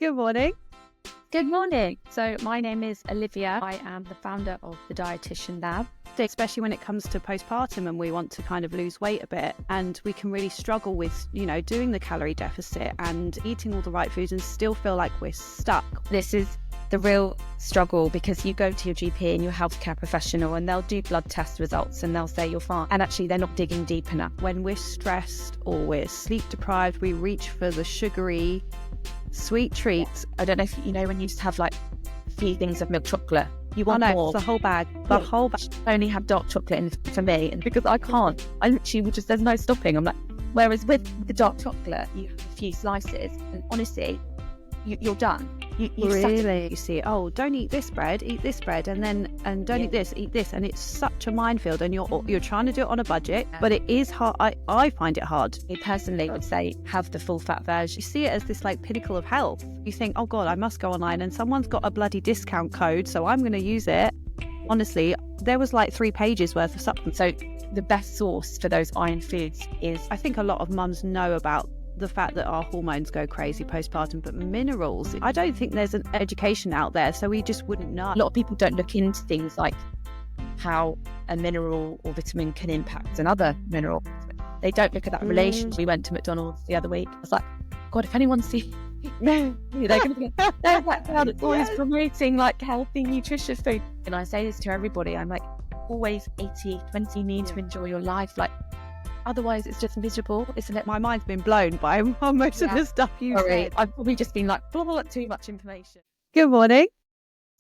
Good morning. Good morning. So my name is Olivia. I am the founder of the Dietitian Lab. Especially when it comes to postpartum and we want to kind of lose weight a bit, and we can really struggle with, doing the calorie deficit and eating all the right foods and still feel like we're stuck. This is the real struggle because you go to your GP and your healthcare professional and they'll do blood test results and they'll say you're fine. And actually they're not digging deep enough. When we're stressed or we're sleep deprived, we reach for the sugary, sweet treats. I don't know if you know when you just have like a few things of milk chocolate. You want more. The whole bag. The whole bag. I only have dark chocolate in for me, and because I can't, I literally would just, there's no stopping. I'm like, whereas with the dark chocolate, you have a few slices, and honestly, you're done. You really? You see, don't eat this bread, eat this bread, and don't eat this, and it's such a minefield. And you're trying to do it on a budget, but it is hard. I find it hard. I personally would say have the full fat version. You see it as this like pinnacle of health. You think, oh God, I must go online, and someone's got a bloody discount code, so I'm going to use it. Honestly, there was like 3 pages worth of supplements. So the best source for those iron foods is, I think a lot of mums know about the fact that our hormones go crazy postpartum, but minerals, I don't think there's an education out there, so we just wouldn't know. A lot of people don't look into things like how a mineral or vitamin can impact another mineral. They don't look at that relationship. We went to McDonald's the other week. I was like, God, if anyone sees they're going to get that crowd that's always promoting like healthy, nutritious food. And I say this to everybody, I'm like, always 80-20, you need to enjoy your life. Like, otherwise, it's just miserable, isn't it? My mind's been blown by most of the stuff you said. I've probably just been like, too much information. Good morning.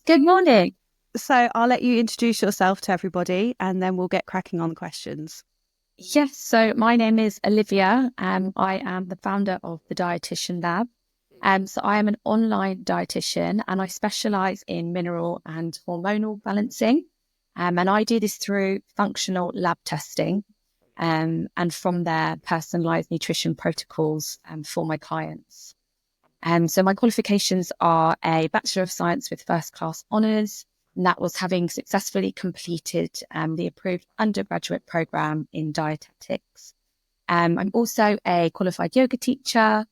Good morning. So I'll let you introduce yourself to everybody and then we'll get cracking on the questions. Yes, so my name is Olivia. I am the founder of the Dietitian Lab. So I am an online dietitian and I specialise in mineral and hormonal balancing. And I do this through functional lab testing. And from there, personalised nutrition protocols for my clients. So my qualifications are a Bachelor of Science with First Class Honours, and that was having successfully completed the approved undergraduate programme in dietetics. I'm also a qualified yoga teacher,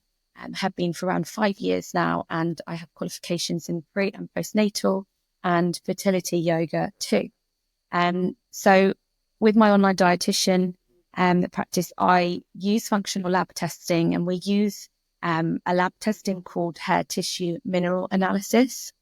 have been for around 5 years now, and I have qualifications in pre and postnatal and fertility yoga too. So with my online dietitian, the practice, I use functional lab testing, and we use a lab testing called hair tissue mineral analysis.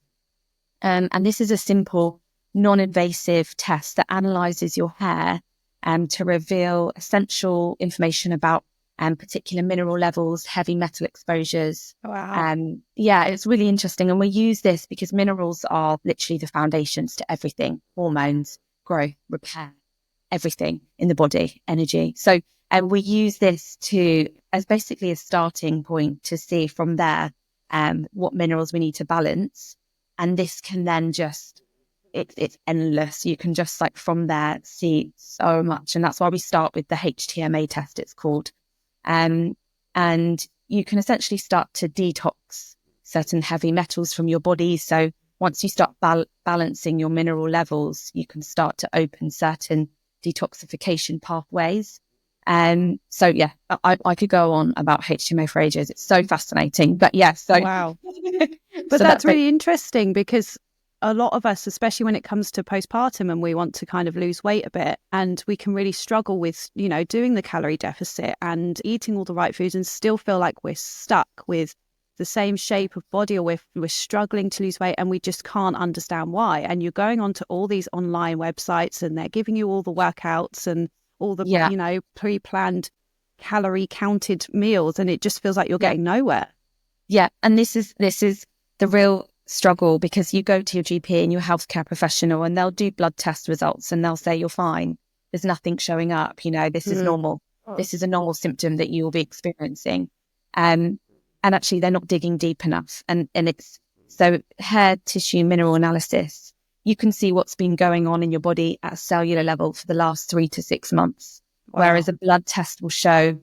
And this is a simple, non-invasive test that analyzes your hair to reveal essential information about particular mineral levels, heavy metal exposures. Wow. It's really interesting. And we use this because minerals are literally the foundations to everything: hormones, growth, repair, everything in the body, energy. So we use this as basically a starting point to see from there what minerals we need to balance. And this can then it's endless. You can just like from there see so much. And that's why we start with the HTMA test, it's called. And you can essentially start to detox certain heavy metals from your body. So once you start balancing your mineral levels, you can start to open certain detoxification pathways. I could go on about HTMA for ages. It's so fascinating. But wow. But that's really interesting because a lot of us, especially when it comes to postpartum and we want to kind of lose weight a bit, and we can really struggle with, doing the calorie deficit and eating all the right foods and still feel like we're stuck with the same shape of body, or we're struggling to lose weight and we just can't understand why. And you're going onto all these online websites and they're giving you all the workouts and all the, pre-planned calorie counted meals, and it just feels like you're getting nowhere. Yeah. And this is the real struggle because you go to your GP and your healthcare professional and they'll do blood test results and they'll say you're fine. There's nothing showing up. This is normal. This is a normal symptom that you'll be experiencing. And actually they're not digging deep enough. And it's so hair tissue mineral analysis, you can see what's been going on in your body at a cellular level for the last 3 to 6 months. Wow. Whereas a blood test will show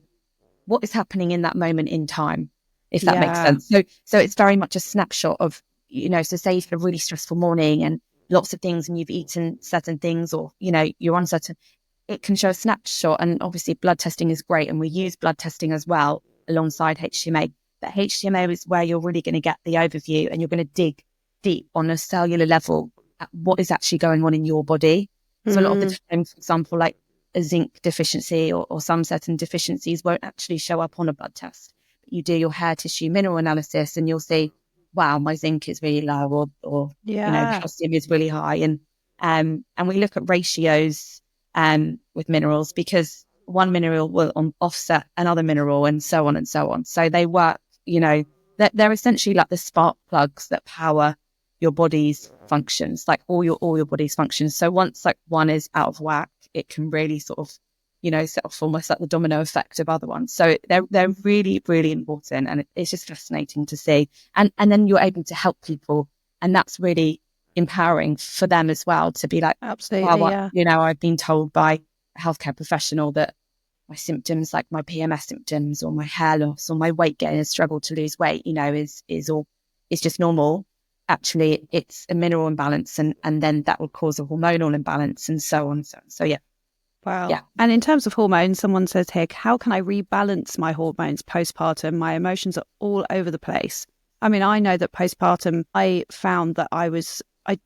what is happening in that moment in time, if that makes sense. So it's very much a snapshot of, so say you've had a really stressful morning and lots of things and you've eaten certain things or, you're uncertain, it can show a snapshot. And obviously blood testing is great. And we use blood testing as well alongside HTMA. But HTMO is where you're really going to get the overview, and you're going to dig deep on a cellular level at what is actually going on in your body. So a lot of the time, for example, like a zinc deficiency or some certain deficiencies won't actually show up on a blood test. You do your hair tissue mineral analysis and you'll see, wow, my zinc is really low, or calcium is really high. And we look at ratios with minerals, because one mineral will offset another mineral, and so on and so on. So they work, they're essentially like the spark plugs that power your body's functions, like all your body's functions. So once like one is out of whack, it can really sort of, set off almost like the domino effect of other ones. So they're really, really important, and it's just fascinating to see. And then you're able to help people, and that's really empowering for them as well, to be like, absolutely, wow, I've been told by a healthcare professional that my symptoms, like my PMS symptoms or my hair loss or my weight gain and struggle to lose weight, is just normal. Actually, it's a mineral imbalance, and then that will cause a hormonal imbalance, and so on. So yeah. Wow. Yeah. And in terms of hormones, someone says here, how can I rebalance my hormones postpartum? My emotions are all over the place. I mean, I know that postpartum, I found that I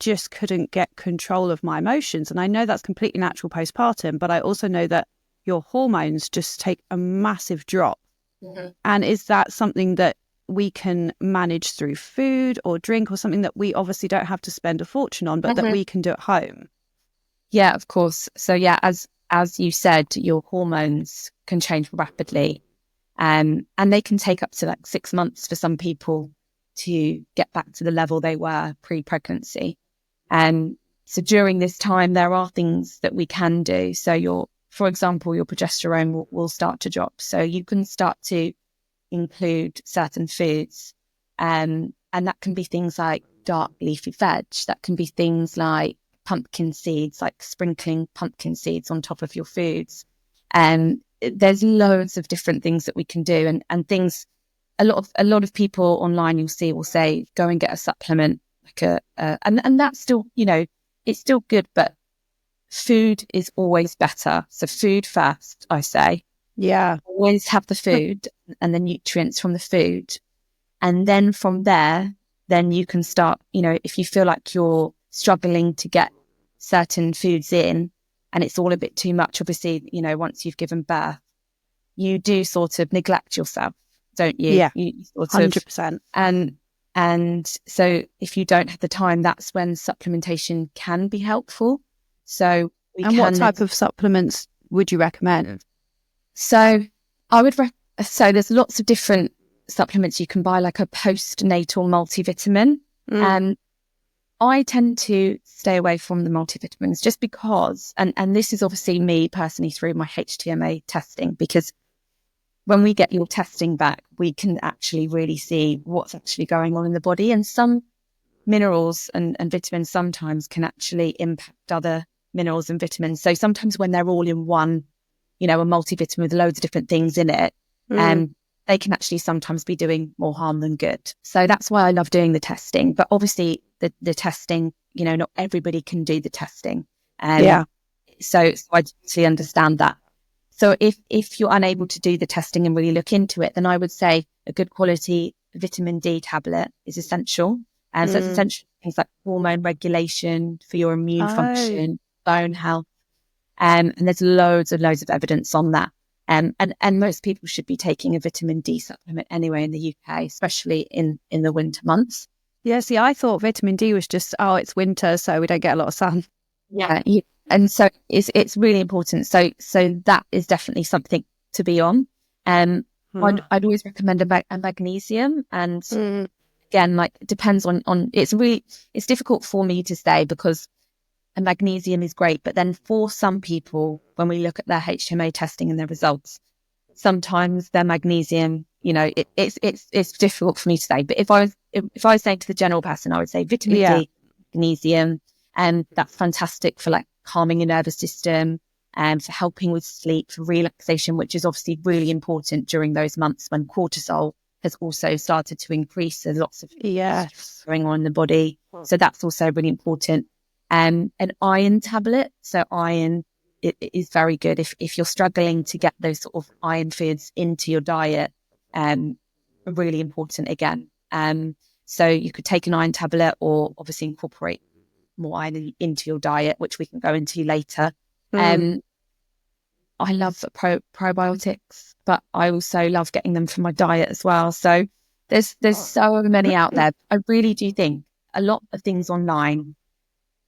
just couldn't get control of my emotions. And I know that's completely natural postpartum, but I also know that your hormones just take a massive drop. Mm-hmm. And is that something that we can manage through food or drink, or something that we obviously don't have to spend a fortune on, but that we can do at home? Yeah, of course. So yeah, as you said, your hormones can change rapidly, and they can take up to like 6 months for some people to get back to the level they were pre-pregnancy. And so during this time, there are things that we can do. So for example, your progesterone will start to drop. So you can start to include certain foods, and that can be things like dark leafy veg. That can be things like pumpkin seeds, like sprinkling pumpkin seeds on top of your foods. And there's loads of different things that we can do, and things. A lot of people online will say go and get a supplement, like and that's still, it's still good, but food is always better. So food first, I say. Yeah. Always have the food and the nutrients from the food. And then from there, then you can start, if you feel like you're struggling to get certain foods in and it's all a bit too much, obviously, once you've given birth, you do sort of neglect yourself, don't you? Yeah, you sort 100%. And so if you don't have the time, that's when supplementation can be helpful. So what type of supplements would you recommend? So I would so there's lots of different supplements you can buy, like a postnatal multivitamin. And I tend to stay away from the multivitamins just because, and this is obviously me personally through my HTMA testing, because when we get your testing back, we can actually really see what's actually going on in the body. And some minerals and vitamins sometimes can actually impact other minerals and vitamins. So sometimes when they're all in one, a multivitamin with loads of different things in it, they can actually sometimes be doing more harm than good. So that's why I love doing the testing. But obviously the testing, not everybody can do the testing. So I totally understand that. So if you're unable to do the testing and really look into it, then I would say a good quality vitamin D tablet is essential. And so it's essential things like hormone regulation for your immune function, bone health. And there's loads and loads of evidence on that. And most people should be taking a vitamin D supplement anyway in the UK, especially in the winter months. Yeah, see, I thought vitamin D was just, it's winter, so we don't get a lot of sun. Yeah. And so it's really important. So that is definitely something to be on. I'd always recommend a magnesium. And again, like it depends on it's difficult for me to say, because a magnesium is great. But then for some people, when we look at their HMA testing and their results, sometimes their magnesium, it's difficult for me to say. But if I was saying to the general person, I would say vitamin D, magnesium, and that's fantastic for like calming your nervous system and for helping with sleep, for relaxation, which is obviously really important during those months when cortisol has also started to increase. There's lots of going on in the body. So that's also really important. An iron tablet. So iron it is very good if you're struggling to get those sort of iron foods into your diet are really important again. So you could take an iron tablet or obviously incorporate more iron into your diet, which we can go into later. I love probiotics, but I also love getting them from my diet as well. So there's so many out there. I really do think a lot of things online,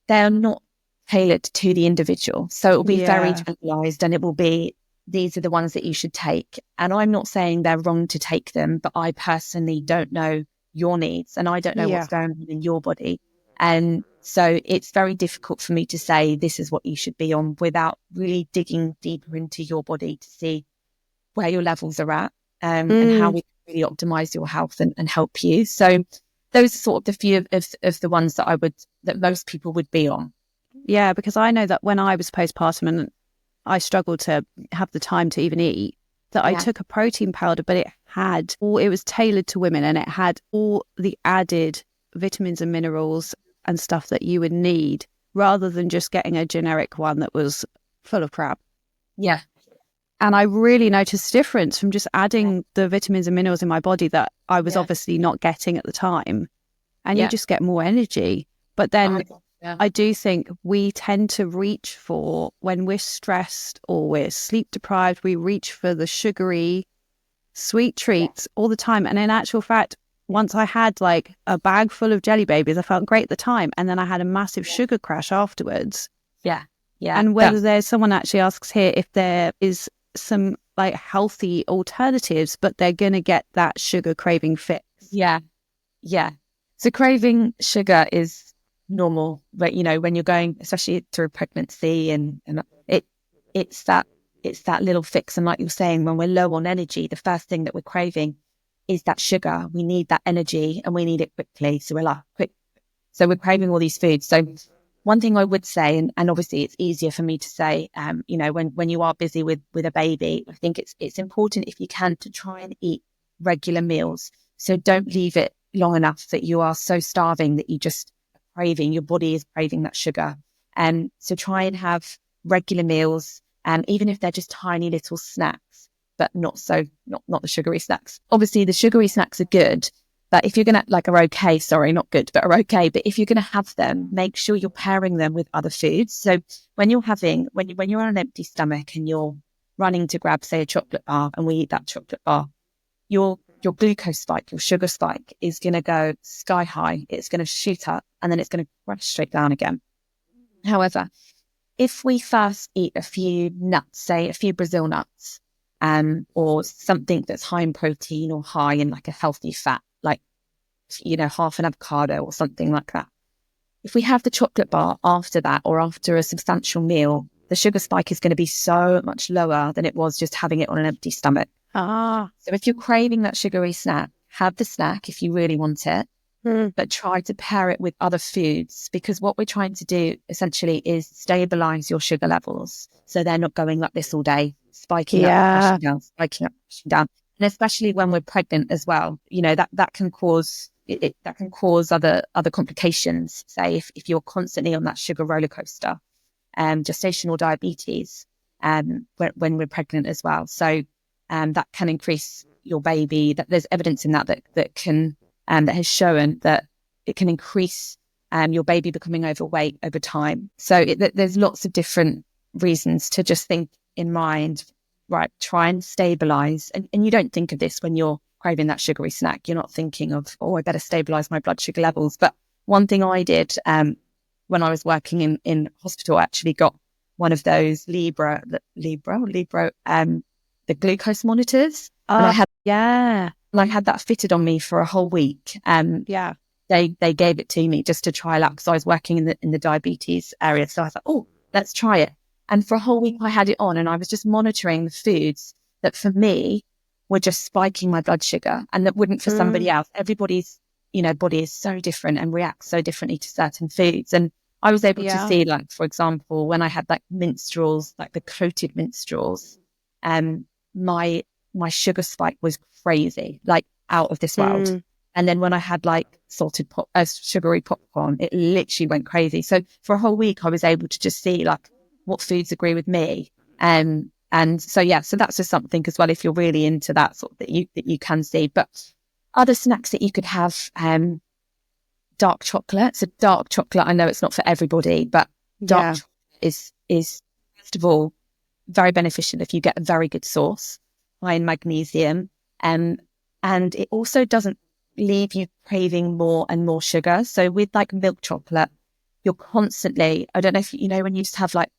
they're not tailored to the individual. So it will be very generalized, and it will be, these are the ones that you should take. And I'm not saying they're wrong to take them, but I personally don't know your needs, and I don't know what's going on in your body. And so it's very difficult for me to say this is what you should be on without really digging deeper into your body to see where your levels are at, and how we can really optimize your health and help you. So those are sort of the few of the ones that most people would be on. Yeah, because I know that when I was postpartum and I struggled to have the time to even eat, that I took a protein powder, but it was tailored to women, and it had all the added vitamins and minerals and stuff that you would need, rather than just getting a generic one that was full of crap. Yeah. And I really noticed a difference from just adding the vitamins and minerals in my body that I was obviously not getting at the time. And you just get more energy. But then I do think we tend to reach for, when we're stressed or we're sleep deprived, we reach for the sugary, sweet treats all the time. And in actual fact, once I had like a bag full of jelly babies, I felt great at the time. And then I had a massive sugar crash afterwards. Yeah. Yeah. And whether there's someone actually asks here if there is some like healthy alternatives, but they're going to get that sugar craving fix. Yeah. Yeah. So craving sugar is normal, but when you're going, especially through pregnancy, and it's that little fix. And like you're saying, when we're low on energy, the first thing that we're craving is that sugar. We need that energy and we need it quickly. So we're like, quick. So we're craving all these foods. So one thing I would say, and obviously it's easier for me to say, when you are busy with a baby, I think it's important, if you can, to try and eat regular meals. So don't leave it long enough that you are so starving that you just craving, your body is craving that sugar. So try and have regular meals, even if they're just tiny little snacks, but not the sugary snacks. Obviously the sugary snacks are good, but if you're going to, are okay, sorry, not good, but are okay. But if you're going to have them, make sure you're pairing them with other foods. So when you're when you're on an empty stomach and you're running to grab, say, a chocolate bar, and we eat that chocolate bar, your glucose spike, your sugar spike is going to go sky high. It's going to shoot up, and then it's going to crash straight down again. However, if we first eat a few nuts, say a few Brazil nuts, or something that's high in protein or high in like a healthy fat, like, half an avocado or something like that. If we have the chocolate bar after that, or after a substantial meal, the sugar spike is going to be so much lower than it was just having it on an empty stomach. So if you're craving that sugary snack, have the snack if you really want it, but try to pair it with other foods, because what we're trying to do essentially is stabilize your sugar levels, so they're not going like this all day, spiking up, crashing down, spiking up, crashing down. And especially when we're pregnant as well, that can cause that can cause other complications. Say if you're constantly on that sugar roller coaster, gestational diabetes, when we're pregnant as well. So that can increase your baby. That there's evidence in that has shown that it can increase your baby becoming overweight over time. So there's lots of different reasons to just think in mind, right, try and stabilize. And you don't think of this when you're craving that sugary snack. You're not thinking of, I better stabilize my blood sugar levels. But one thing I did when I was working in hospital, I actually got one of those Libra, the glucose monitors. And I had that fitted on me for a whole week. They gave it to me just to trial out, because I was working in the diabetes area. So I thought, let's try it. And for a whole week I had it on, and I was just monitoring the foods that for me were just spiking my blood sugar, and that wouldn't for somebody else. Everybody's, body is so different and reacts so differently to certain foods. And I was able to see, like, for example, when I had like minstrels, like the coated minstrels, my sugar spike was crazy, like out of this world. And then when I had like salted sugary popcorn, it literally went crazy. So for a whole week, I was able to just see like what foods agree with me. And so, so that's just something as well, if you're really into that sort of, that you can see. But Other snacks that you could have, dark chocolate. So dark chocolate, I know it's not for everybody, but dark chocolate is first of all very beneficial if you get a very good source, high in magnesium, and it also doesn't leave you craving more and more sugar. So with like milk chocolate, you're constantly, I don't know if you know, when you just have like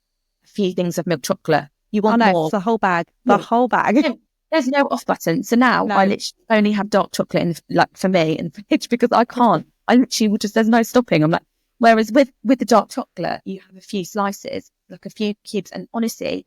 a few things of milk chocolate, you want more. It's the whole bag. The whole bag. There's no off button. So now I literally only have dark chocolate in, like, for me in the fridge, because I can't. I literally will just, there's no stopping. I'm like, whereas with the dark chocolate, you have a few slices, like a few cubes, and honestly,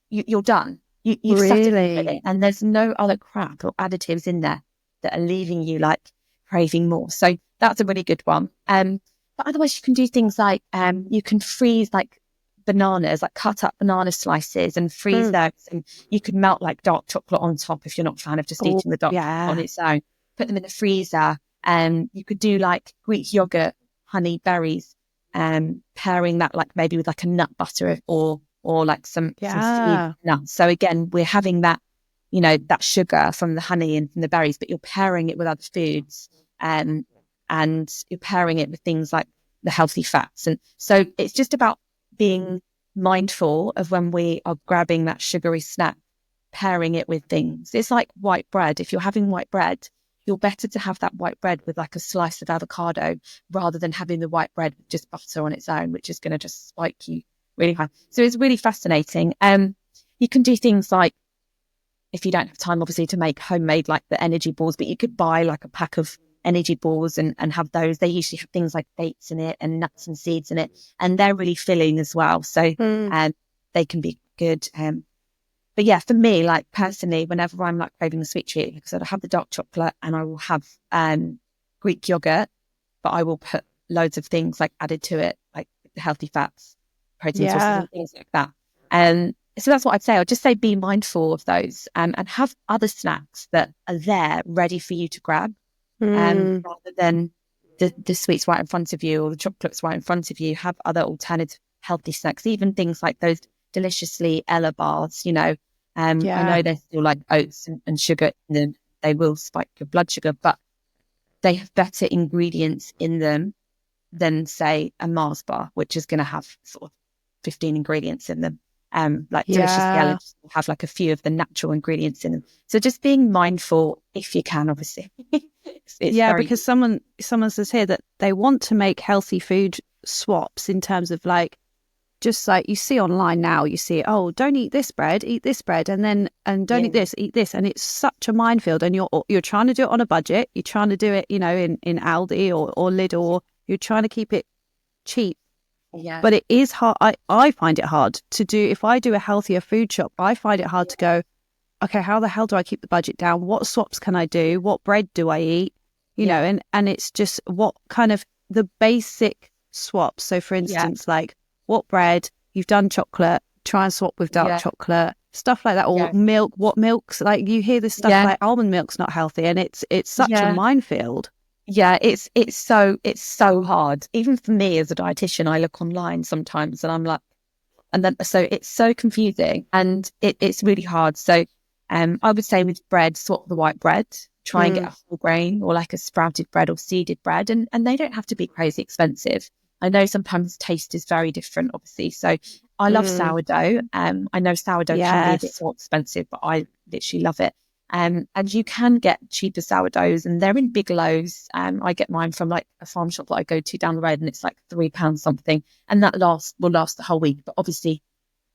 you're done. You've satisfied it, and there's no other crap or additives in there that are leaving you like craving more. So that's a really good one. But otherwise, you can do things like you can freeze like bananas, like cut up banana slices and freeze those, and you could melt like dark chocolate on top if you're not a fan of just eating the dark chocolate on its own. Put them in the freezer, and you could do like Greek yogurt, honey, berries, pairing that like maybe with like a nut butter or like some seed nuts. So again, we're having that, you know, that sugar from the honey and from the berries, but you're pairing it with other foods, and you're pairing it with things like the healthy fats. And so it's just about being mindful of when we are grabbing that sugary snack, pairing it with things. It's like white bread. If you're having white bread, you're better to have that white bread with like a slice of avocado rather than having the white bread with just butter on its own, which is going to just spike you really high. So it's really fascinating. You can do things like, if you don't have time, obviously, to make homemade like the energy balls, but you could buy like a pack of energy balls and have those. They usually have things like dates in it and nuts and seeds in it, and they're really filling as well. So they can be good. But yeah, for me, like personally, whenever I'm like craving the sweet treat, because I have the dark chocolate and I will have Greek yogurt, but I will put loads of things like added to it, like the healthy fats, protein sources and things like that. So that's what I'd say. I'd just say be mindful of those, and have other snacks that are there ready for you to grab, rather than the sweets right in front of you or the chocolates right in front of you. Have other alternative healthy snacks, even things like those deliciously Ella bars, you know. I know there's still like oats and sugar in them. They will spike your blood sugar, but they have better ingredients in them than, say, a Mars bar, which is going to have sort of 15 ingredients in them. Like deliciously Ella will have like a few of the natural ingredients in them. So just being mindful if you can, obviously. Because someone says here that they want to make healthy food swaps in terms of like, just like you see online now, you see, oh, don't eat this bread, eat this bread, and don't eat this, and it's such a minefield. And you're trying to do it on a budget, you're trying to do it, you know, in Aldi or Lidl, you're trying to keep it cheap. Yeah. But it is hard. I find it hard to do. If I do a healthier food shop, I find it hard to go, okay, how the hell do I keep the budget down? What swaps can I do? What bread do I eat? You know, and it's just what kind of the basic swaps. So for instance, like what bread, you've done chocolate, try and swap with dark chocolate, stuff like that. Or milk, what milks, like you hear this stuff like almond milk's not healthy, and it's such a minefield. Yeah, it's so hard. Even for me as a dietitian, I look online sometimes and I'm like, so it's so confusing and it's really hard. So I would say with bread, swap the white bread, try and get a whole grain or like a sprouted bread or seeded bread, and they don't have to be crazy expensive. I know sometimes taste is very different, obviously. So I love sourdough. I know sourdough can be a bit more expensive, but I literally love it. And you can get cheaper sourdoughs, and they're in big loaves. I get mine from like a farm shop that I go to down the road, and it's like £3 something, and that will last the whole week. But obviously,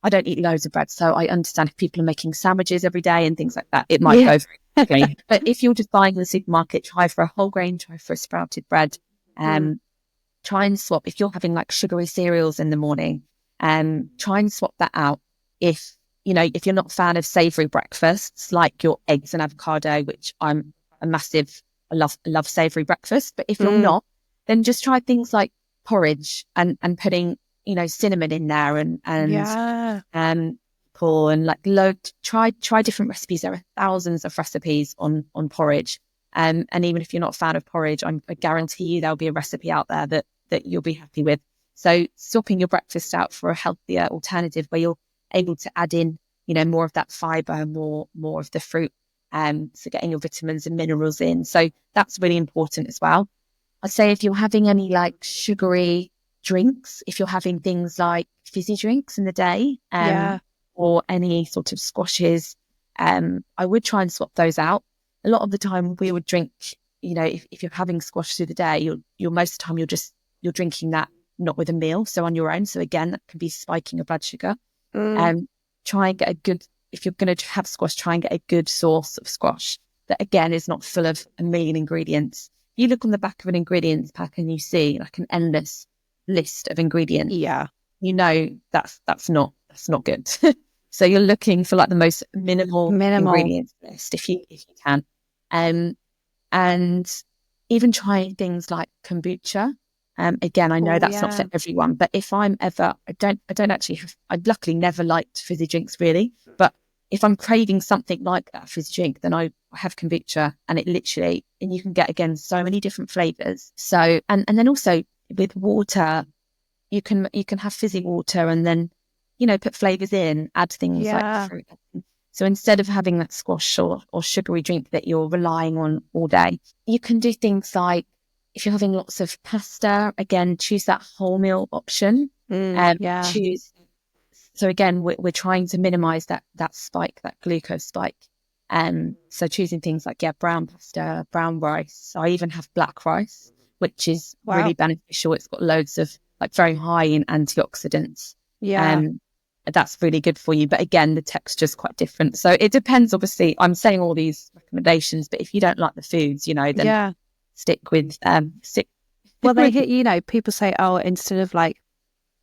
I don't eat loads of bread, so I understand if people are making sandwiches every day and things like that, it might go very quickly. But if you're just buying in the supermarket, try for a whole grain, try for a sprouted bread. Try and swap if you're having like sugary cereals in the morning. Try and swap that out if you're not a fan of savoury breakfasts, like your eggs and avocado, which I'm a massive, I love savoury breakfast. But if you're not, then just try things like porridge and putting, cinnamon in there and corn, like try different recipes. There are thousands of recipes on porridge. And even if you're not a fan of porridge, I guarantee you there'll be a recipe out there that you'll be happy with. So swapping your breakfast out for a healthier alternative where you're able to add in, more of that fibre, more of the fruit, So getting your vitamins and minerals in. So that's really important as well. I'd say if you're having any like sugary drinks, if you're having things like fizzy drinks in the day, or any sort of squashes, I would try and swap those out. A lot of the time we would drink, if you're having squash through the day, you're most of the time you're drinking that not with a meal, so on your own. So again, that can be spiking your blood sugar. Try and get a good, if you're going to have squash, try and get a good source of squash that again is not full of a million ingredients. You look on the back of an ingredients pack and you see like an endless list of ingredients. Yeah. That's not good. So you're looking for like the most minimal ingredients list if you can. And even trying things like kombucha. Again, I know that's not for everyone, but if I'm ever, I've luckily never liked fizzy drinks really, but if I'm craving something like that fizzy drink, then I have kombucha, and and you can get, again, so many different flavors. So, and then also with water, you can have fizzy water and then, put flavors in, add things like fruit. So instead of having that squash or sugary drink that you're relying on all day, you can do things like, if you're having lots of pasta, again, choose that whole meal option. Choose. So again, we're trying to minimize that spike, that glucose spike. So choosing things like, brown pasta, brown rice. I even have black rice, which is really beneficial. It's got loads of like very high in antioxidants. That's really good for you. But again, the texture is quite different. So it depends, obviously. I'm saying all these recommendations, but if you don't like the foods, then stick with Well, they hit, people say, instead of like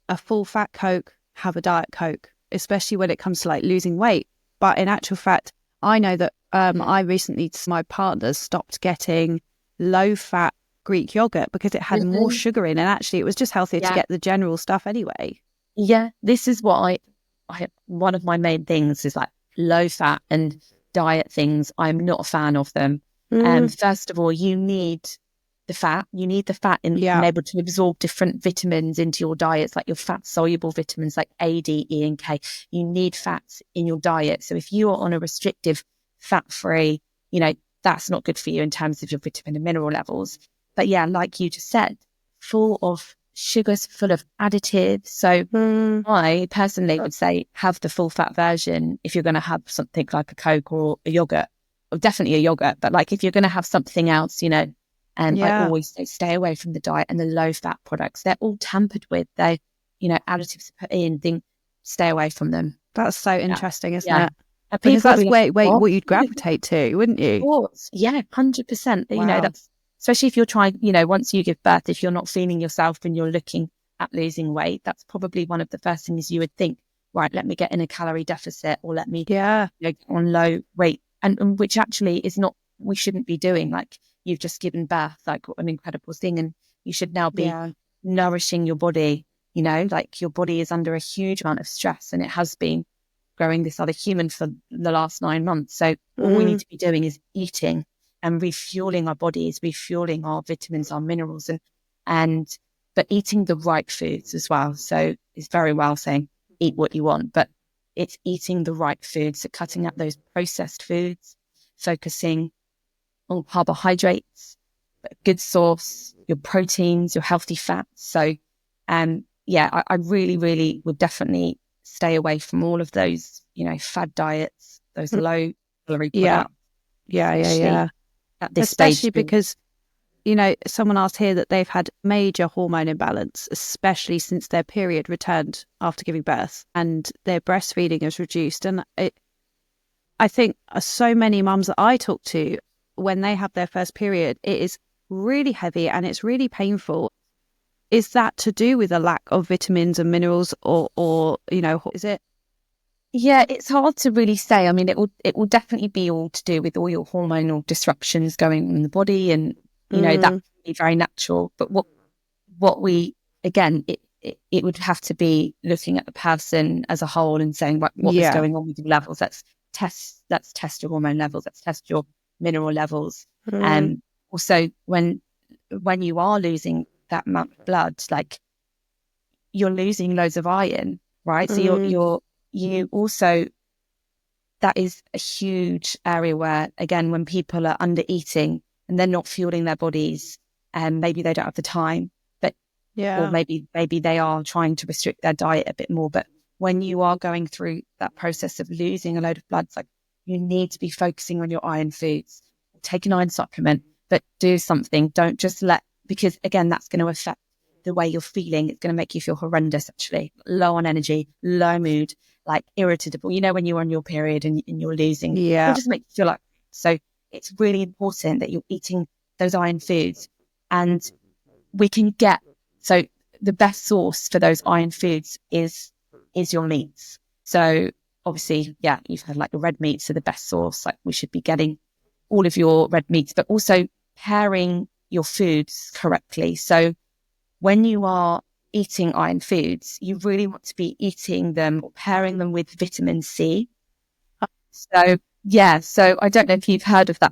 a full fat Coke, have a Diet Coke, especially when it comes to like losing weight. But in actual fact, I know that I recently, my partner stopped getting low fat Greek yogurt because it had more sugar in, and actually it was just healthier to get the general stuff anyway. Yeah, this is what I one of my main things is like low fat and diet things. I'm not a fan of them. First of all, you need the fat. You need the fat in being able to absorb different vitamins into your diets, like your fat soluble vitamins like A, D, E, and K. You need fats in your diet. So if you are on a restrictive fat free, that's not good for you in terms of your vitamin and mineral levels. But like you just said, full of sugars, full of additives. So I personally would say have the full fat version if you're going to have something like a Coke or a yogurt, or definitely a yogurt. But like if you're going to have something else, I always say stay away from the diet and the low fat products. They're all tampered with. They, additives put in, stay away from them. That's so interesting, isn't it? And because that's what you'd gravitate to, wouldn't you? Of course. Yeah, 100%. That's, especially if you're trying, once you give birth, if you're not feeling yourself and you're looking at losing weight, that's probably one of the first things you would think, right, let me get in a calorie deficit, or let me get on low weight. And which actually is not, we shouldn't be doing. Like, you've just given birth, like what an incredible thing. And you should now be nourishing your body, like your body is under a huge amount of stress, and it has been growing this other human for the last 9 months. So all we need to be doing is eating and refueling our bodies, refueling our vitamins, our minerals, but eating the right foods as well. So it's very well saying eat what you want, but it's eating the right foods. So cutting out those processed foods, focusing on carbohydrates, a good source, your proteins, your healthy fats. So, I really, really would definitely stay away from all of those, fad diets, those low calorie products. Yeah. At this especially stage, because, someone asked here that they've had major hormone imbalance, especially since their period returned after giving birth, and their breastfeeding has reduced. And I think so many mums that I talk to, when they have their first period, it is really heavy and it's really painful. Is that to do with a lack of vitamins and minerals, or is it? Yeah, it's hard to really say. I mean, it will definitely be all to do with all your hormonal disruptions going on in the body, and that can be very natural. But what we, again, it would have to be looking at the person as a whole and saying what is going on with your levels. Let's test your hormone levels. Let's test your mineral levels. And also when you are losing that amount of blood, like you're losing loads of iron, right? So you also, that is a huge area where, again, when people are under eating and they're not fueling their bodies, and maybe they don't have the time, but or maybe they are trying to restrict their diet a bit more. But when you are going through that process of losing a load of blood, it's like you need to be focusing on your iron foods, take an iron supplement, but do something. Don't just because again, that's going to affect the way you're feeling. It's going to make you feel horrendous, actually. Low on energy, low mood, like irritable. You know, when you're on your period and you're losing, it'll just make you feel like. So it's really important that you're eating those iron foods, and we can get, so the best source for those iron foods is your meats. So obviously, you've had like the red meats are the best source. Like we should be getting all of your red meats, but also pairing your foods correctly. So when you are eating iron foods, you really want to be eating them or pairing them with vitamin C. So I don't know if you've heard of that,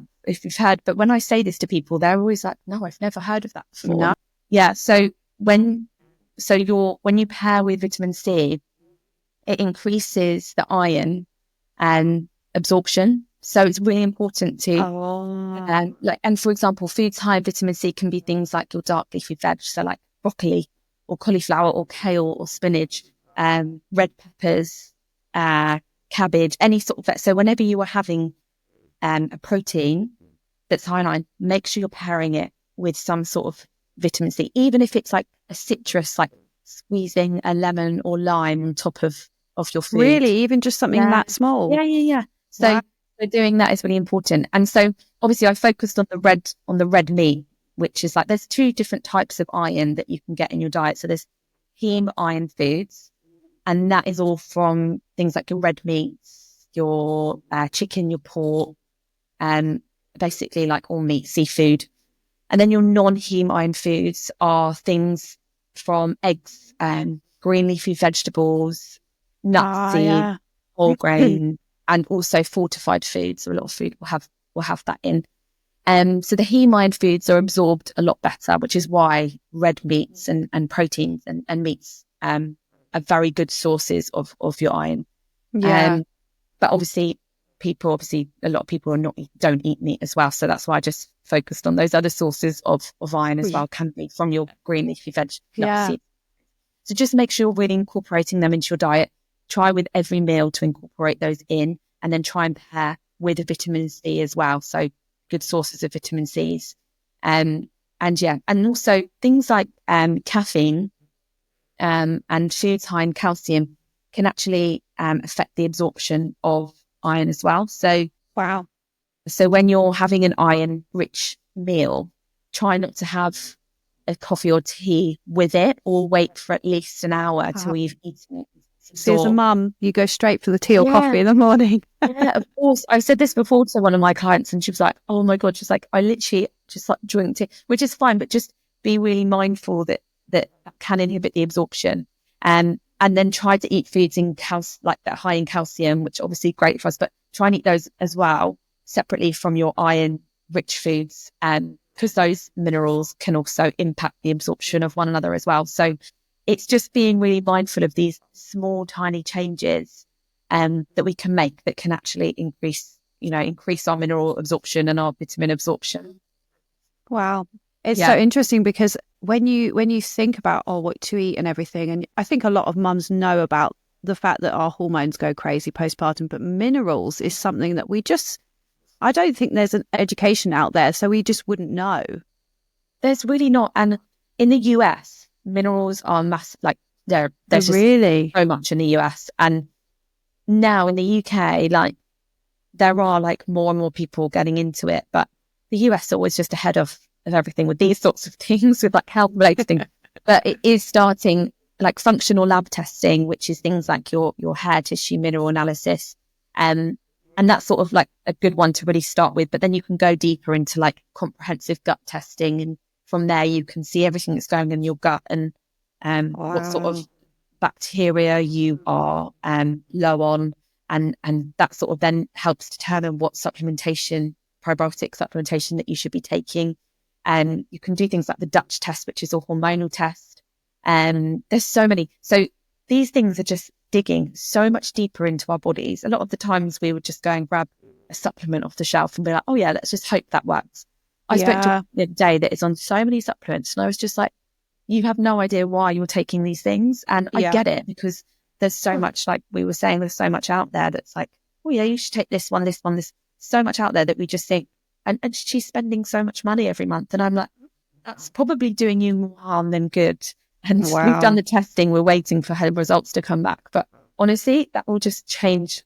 but when I say this to people, they're always like, no, I've never heard of that before. No. Yeah. So when you pair with vitamin C, it increases the iron and absorption. So it's really important to, and for example, foods high in vitamin C can be things like your dark leafy veg, so like broccoli or cauliflower or kale or spinach, red peppers, cabbage, any sort of. So whenever you are having a protein that's high in iron, make sure you're pairing it with some sort of vitamin C, even if it's like a citrus, like squeezing a lemon or lime on top of your food. Really? Even just something that small? Yeah. So doing that is really important. And so obviously I focused on the red meat, which is like, there's 2 different types of iron that you can get in your diet. So there's heme iron foods, and that is all from things like your red meats, your chicken, your pork, and basically like all meat, seafood. And then your non-heme iron foods are things from eggs and green leafy vegetables, nuts, seeds, whole grain, and also fortified foods. So a lot of food will have that in. So the heme iron foods are absorbed a lot better, which is why red meats and proteins and meats are very good sources of your iron. Yeah. But obviously a lot of people don't eat meat as well. So that's why I just focused on those other sources of iron as well, can be from your green leafy veg. Seeds. So just make sure you're really incorporating them into your diet. Try with every meal to incorporate those in, and then try and pair with a vitamin C as well. So good sources of vitamin C's. And also things like caffeine and foods high in calcium can actually affect the absorption of iron as well. So when you're having an iron-rich meal, try not to have a coffee or tea with it, or wait for at least an hour till you've eaten it. So as a mum, you go straight for the tea or coffee in the morning. Yeah, of course. I've said this before to one of my clients, and she was like, oh my God, she's like, I literally just like drink tea, which is fine, but just be really mindful that can inhibit the absorption. And then try to eat foods in like that high in calcium, which obviously great for us, but try and eat those as well separately from your iron rich foods, because those minerals can also impact the absorption of one another as well. So it's just being really mindful of these small, tiny changes that we can make that can actually increase our mineral absorption and our vitamin absorption. Wow. It's so interesting, because when you think about what to eat and everything, and I think a lot of mums know about the fact that our hormones go crazy postpartum, but minerals is something that I don't think there's an education out there, so we just wouldn't know. There's really not. And in the US, minerals are massive. Like there's just really so much in the US, and now in the UK, like there are like more and more people getting into it, but the US is always just ahead of everything with these sorts of things, with like health related things. But it is starting like functional lab testing, which is things like your hair tissue mineral analysis, and that's sort of like a good one to really start with. But then you can go deeper into like comprehensive gut testing, and from there you can see everything that's going in your gut, and what sort of bacteria you are low on, and that sort of then helps determine what probiotic supplementation that you should be taking. And you can do things like the Dutch test, which is a hormonal test. There's so many. So these things are just digging so much deeper into our bodies. A lot of the times we would just go and grab a supplement off the shelf and be like, oh yeah, let's just hope that works. I spoke to the other day that is on so many supplements, and I was just like, you have no idea why you're taking these things. And I get it, because there's so much, like we were saying, there's so much out there that's like, oh yeah, you should take this one. There's so much out there that we just think, and she's spending so much money every month. And I'm like, that's probably doing you more harm than good. And we've done the testing. We're waiting for her results to come back. But honestly, that will just change.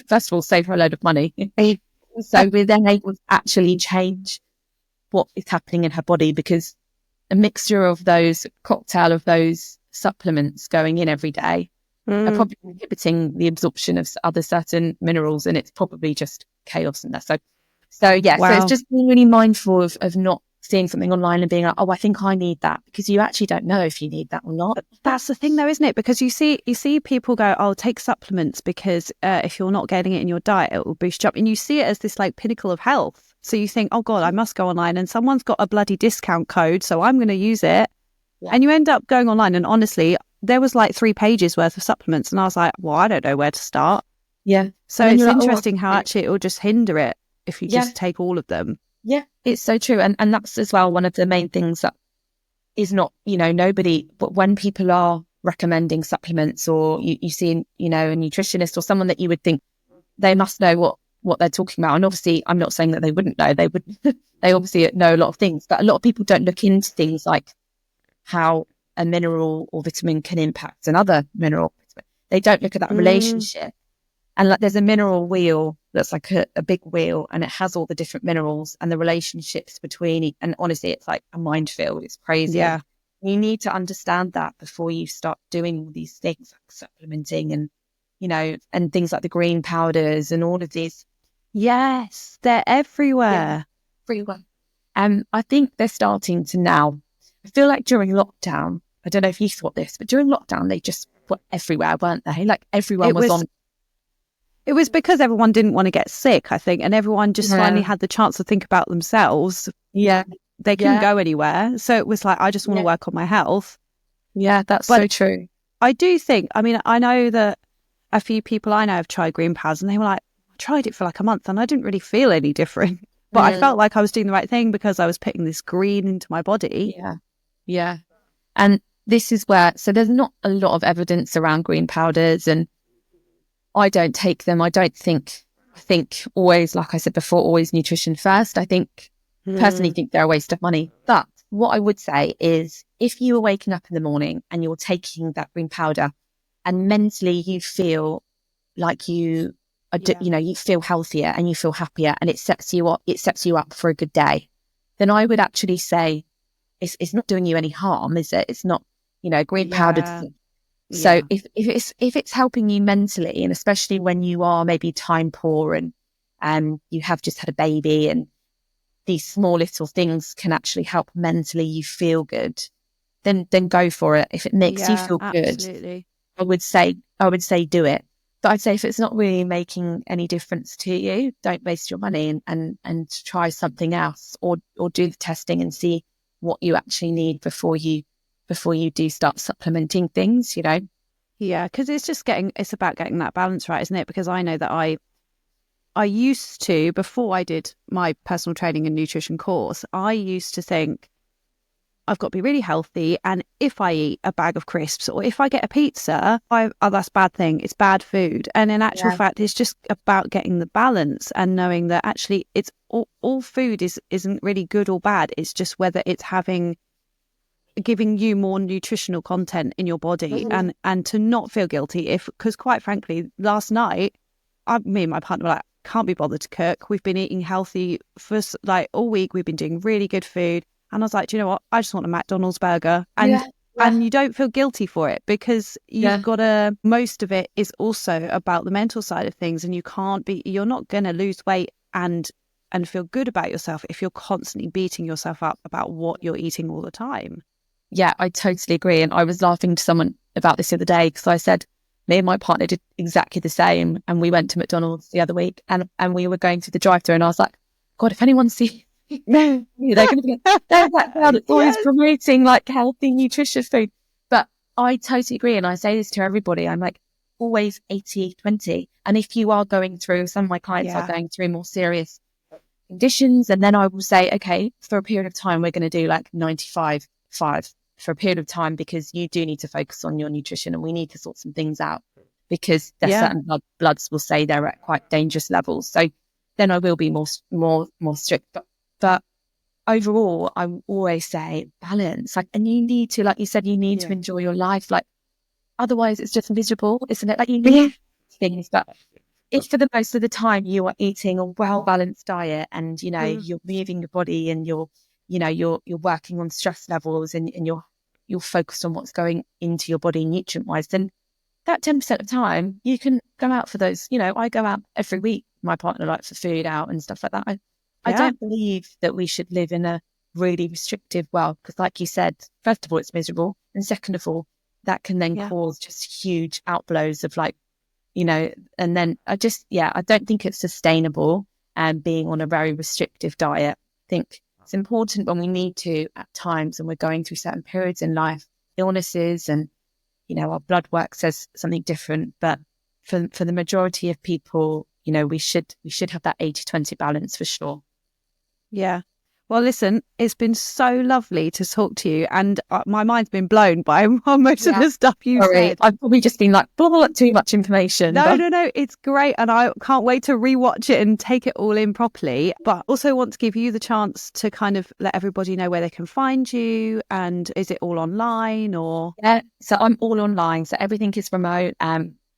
First of all, save her a load of money. So we're then able to actually change what is happening in her body, because a mixture of those cocktail of those supplements going in every day are probably inhibiting the absorption of other certain minerals, and it's probably just chaos in there. So it's just being really mindful of not seeing something online and being like, oh, I think I need that, because you actually don't know if you need that or not. That's the thing though, isn't it? Because you see people go, oh, take supplements because if you're not getting it in your diet, it will boost you up. And you see it as this like pinnacle of health. So you think, oh God, I must go online and someone's got a bloody discount code, so I'm going to use it. Yeah. And you end up going online, and honestly, there was like 3 pages worth of supplements, and I was like, well, I don't know where to start. Yeah. So it's interesting how actually it will just hinder it if you just take all of them. Yeah, it's so true. And that's as well one of the main things that is not, nobody, but when people are recommending supplements, or you see, a nutritionist or someone that you would think they must know what they're talking about. And obviously, I'm not saying that they wouldn't know. They would. They obviously know a lot of things, but a lot of people don't look into things like how a mineral or vitamin can impact another mineral. They don't look at that relationship. And like, there's a mineral wheel that's like a big wheel, and it has all the different minerals and the relationships between. And honestly, it's like a minefield. It's crazy. Yeah, you need to understand that before you start doing all these things like supplementing and and things like the green powders and all of these. Yes, they're everywhere. Yeah, everywhere. I think they're starting to now. I feel like during lockdown, I don't know if you thought this, but during lockdown, they just were everywhere, weren't they? Like everyone was on. It was because everyone didn't want to get sick, I think, and everyone just finally had the chance to think about themselves. Yeah. They couldn't go anywhere. So it was like, I just want to work on my health. Yeah, that's so true. I do think, I know that a few people I know have tried green powders, and they were like, I tried it for like a month and I didn't really feel any different. But I felt like I was doing the right thing because I was putting this green into my body. Yeah. Yeah. And this is where, so there's not a lot of evidence around green powders, and I don't take them. I think always, like I said before, always nutrition first. I personally think they're a waste of money. But what I would say is, if you are waking up in the morning and you're taking that green powder and mentally you feel like you are, you feel healthier and you feel happier, and it sets you up for a good day, then I would actually say it's not doing you any harm, is it? It's not, green powder. So if it's helping you mentally, and especially when you are maybe time poor and you have just had a baby, and these small little things can actually help mentally you feel good, then go for it. If it makes you feel good, I would say do it. But I'd say if it's not really making any difference to you, don't waste your money and try something else, or do the testing and see what you actually need before you do start supplementing things, Yeah, because it's about getting that balance right, isn't it? Because I know that I used to, before I did my personal training and nutrition course, I used to think, I've got to be really healthy, and if I eat a bag of crisps or if I get a pizza, that's a bad thing. It's bad food. And in actual fact, it's just about getting the balance and knowing that actually it's all food isn't really good or bad. It's just whether it's giving you more nutritional content in your body, and to not feel guilty because quite frankly, last night, me and my partner were like, can't be bothered to cook. We've been eating healthy for like all week. We've been doing really good food. And I was like, do you know what? I just want a McDonald's burger. And you don't feel guilty for it, because you've got most of it is also about the mental side of things. And you're not going to lose weight and feel good about yourself if you're constantly beating yourself up about what you're eating all the time. Yeah, I totally agree. And I was laughing to someone about this the other day, because I said, me and my partner did exactly the same. And we went to McDonald's the other week, and we were going through the drive-thru, and I was like, God, if anyone sees they're going to be there's that crowd that's always promoting like healthy, nutritious food. But I totally agree. And I say this to everybody. I'm like, always 80-20. And if you are going through, some of my clients are going through more serious conditions, and then I will say, okay, for a period of time, we're going to do like 95-5 for a period of time, because you do need to focus on your nutrition and we need to sort some things out, because there's certain bloods will say they're at quite dangerous levels. So then I will be more strict. But overall, I will always say balance. Like, and you need to, like you said, you need to enjoy your life. Like, otherwise it's just miserable, isn't it? Like, you need things, but if for the most of the time you are eating a well-balanced diet and, you know, you're moving your body and you're working on stress levels and you're focused on what's going into your body nutrient-wise, then that 10% of time you can go out for those. You know, I go out every week. My partner likes for food out and stuff like that. I don't believe that we should live in a really restrictive world, because like you said, first of all, it's miserable. And second of all, that can then cause just huge outflows of, like, you know, and then I don't think it's sustainable being on a very restrictive diet. I think it's important when we need to at times, and we're going through certain periods in life, illnesses, and, you know, our blood work says something different. But for the majority of people, you know, we should have that 80-20 balance for sure. Yeah. Well, listen, it's been so lovely to talk to you, and my mind's been blown by most of the stuff you said. I've probably just been like, too much information. No, it's great, and I can't wait to rewatch it and take it all in properly. But also want to give you the chance to kind of let everybody know where they can find you, and is it all online or? Yeah, so I'm all online, so everything is remote.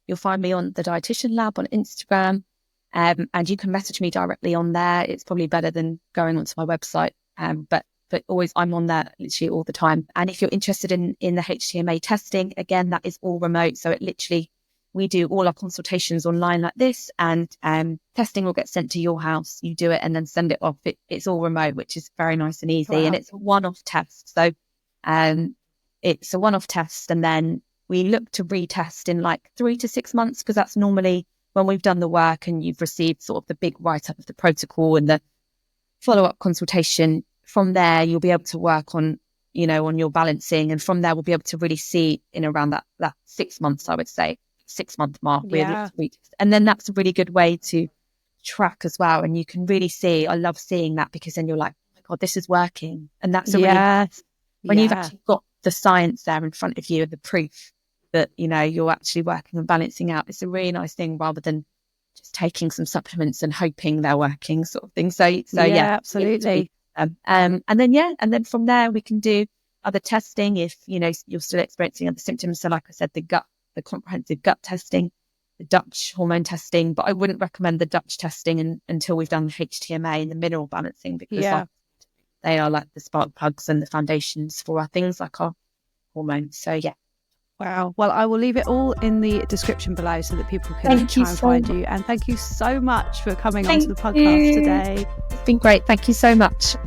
You'll find me on the Dietitian Lab on Instagram. And you can message me directly on there. It's probably better than going onto my website. But always, I'm on there literally all the time. And if you're interested in the HTMA testing, again, that is all remote. So it literally, we do all our consultations online like this, and testing will get sent to your house. You do it and then send it off. It's all remote, which is very nice and easy. Wow. And it's a one-off test. So it's a one-off test, and then we look to retest in like 3 to 6 months, because that's normally when we've done the work and you've received sort of the big write-up of the protocol and the follow-up consultation. From there, you'll be able to work on, you know, on your balancing. And from there, we'll be able to really see in around that 6 months, I would say, 6-month mark. Yeah. And then that's a really good way to track as well. And you can really see, I love seeing that, because then you're like, oh my God, this is working. And that's when you've actually got the science there in front of you and the proof that, you know, you're actually working and balancing out. It's a really nice thing, rather than just taking some supplements and hoping they're working, sort of thing. So yeah, absolutely. And then from there we can do other testing if, you know, you're still experiencing other symptoms. So like I said, the comprehensive gut testing, the Dutch hormone testing, but I wouldn't recommend the Dutch testing until we've done the HTMA and the mineral balancing, because they are like the spark plugs and the foundations for our things like our hormones. So yeah. Wow. Well, I will leave it all in the description below so that people can try and find you. And thank you so much for coming onto the podcast today. It's been great. Thank you so much.